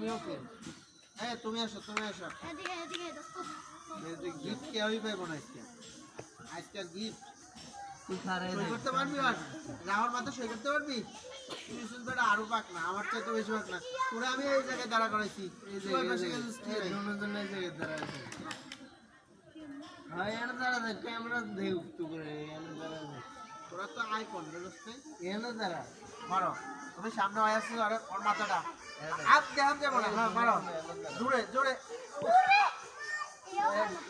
তুমিও কি তুমি আসো গিফট কেউই পাইব না আজকে গিফট তুই সই করতে পারবি আর রাহুল মাথা সই করতে পারবি তুই শুনবে আরো পাক না আমার চাইতে বেশি পাক না তোরা আমি এই জায়গায় দাঁড়া করাইছি এই জায়গায় দাঁড়া আছে হ্যাঁ এর দাঁড়া দে ক্যামেরা দেখ একটু করে এর দাঁড়া দে তোরা তো আইফোন বুঝছিস এর দাঁড়া মারো তুমি সামনে আয় আসছিস আর ওর মাথাটা হাত দেখান যাবে না হ্যাঁ মারো জোরে জোরে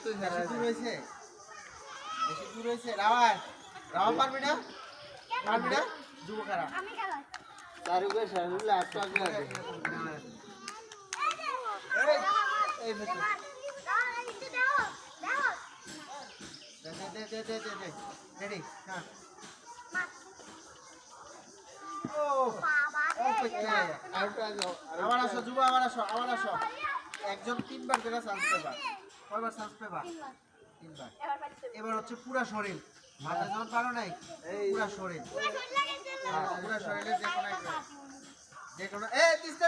তুই দাঁড়া দূর হইছে বেশি দূর হইছে রাওয়া পারবি না যুবকারা আমি খেলা চারুকে সারুলে আটটা আছে এই বেটা দে রেডি হ্যাঁ ও আবার আসো যুব আবার আসো একজন তিনবার করে চান্স পেবা কয়বার চান্স পেবা তিনবার এবার হচ্ছে পুরা শরীর মাথা যেমন পারো নাই পুরা শরীর পুরা শরীরে যে কোনো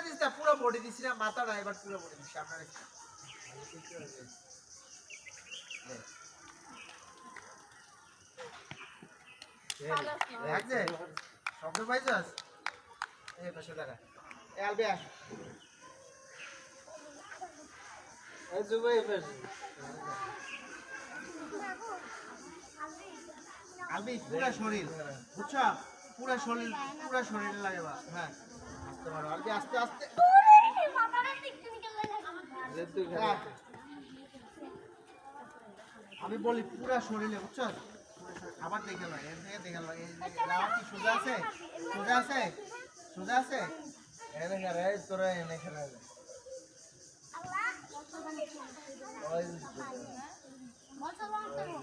দিস্তা পুরো বডি দিছি না মাথা না এবার পুরো বডি দিছি আপনার লাগছে শব্দ পাইছস এই পাশে দাঁড়া আলবিয়া এই জুবাই পাশে আলবি পুরা শরীর বুঝছো পুরা শরীর লাগে বা হ্যাঁ আস্তে মারো আলবি আস্তে আমি বলি পুরা শরীরে বুঝছো আবার দেখে লো এর থেকে দেখে লো এই রাওয়া কি সোজা আছে এনে করে তোরা এনে খেলা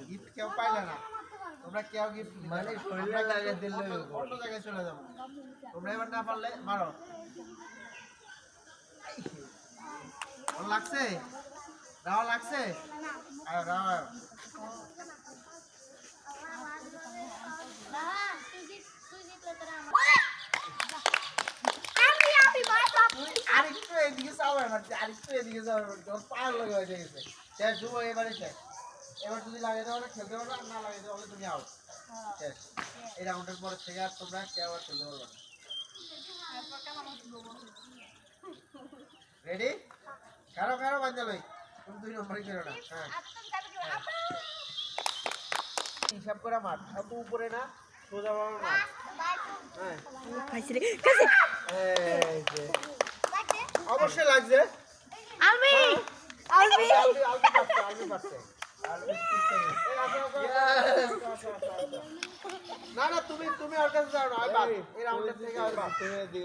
গিফট কেউ পাইলে না তোমরা কেউ গিফট মানে শরীরে লাগিয়ে দিলে অন্য জায়গায় চলে যাবো তোমরা এবার না পারলে মারো ওর লাগছে রাওয়া লাগছে আর রাওয়া আরেকটু এদিকে যাবে তোর পায়ের লগে হয়ে গেছে শেষ যুব এবারে শেষ এবার যদি লাগিয়ে দেওয়া খেলতে পারবে আর না লাগিয়ে দেওয়া তুমি আউট শেষ এই রাউন্ডের পরে থেকে আর তোমরা কেউ আর খেলতে পারবে না রেডি কারো বাঞ্জালই তুমি 2 নম্বরই করো না হ্যাঁ হিসাব করে মার সব উপরে না সোজা ভাবে মার হ্যাঁ খাইছে রে এই যে অবশ্যই লাগছে আলবি পারছে না তুমি আর কাছে যাও না আইবা এই রাউন্ডের থেকে আইবা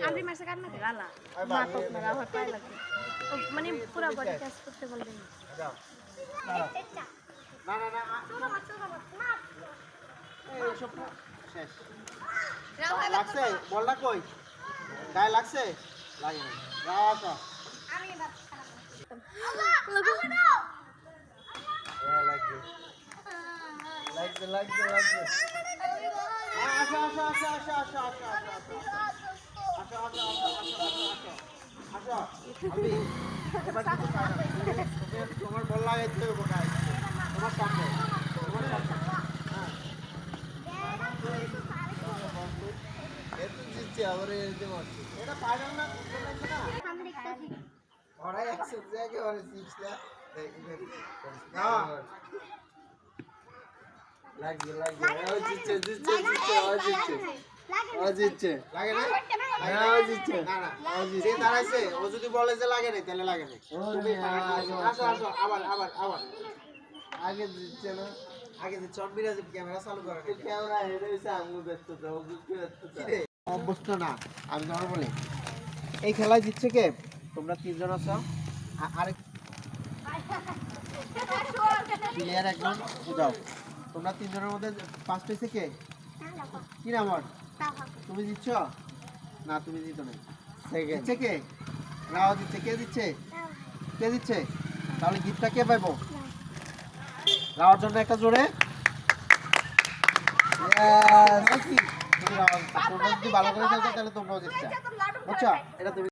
আলবি মারছে কার না গালা মাথা মেরা হয় পায় লাগে মানে পুরো বডি কাজ করতে বলবেন যাও না এই সব শেষ লাগছে বললা কই গায়ে লাগছে লাগে না যাও আসো আমি লাগছে আসো তোমার বল লাগাইতে হবে গায়ে তোমার সামনে এটা পাইলাম না ওরাই একশো জায়গায় ওরা জিতলা ও যদি বলে যে লাগে নাই তাহলে লাগে নাই আসো আবার আগে জিতছে না আগে যে চম্বিরা যে ক্যামেরা চালু করে ক্যামেরা হেরে হইছে আমু ব্যস্ত দাও অবস্থা না আমি তোমার বলি এই খেলায় জিতছে কে তোমরা তিনজন আছো আরেক প্লেয়ার একজন যাও তোমরা তিনজনের মধ্যে ফার্স্ট হইছে কে কি নাম ওর তুমি জিতছ না তুমি জিতো না জিতছে কে রাও জিতছে কে দিচ্ছে তাহলে গিফটটা কে পাইবো রাওয়ার জন্য একটা জোরে তোমরা যদি ভালো করে খেলতে তাহলে তোমরাও জিতছো বুঝছো এটা তুমি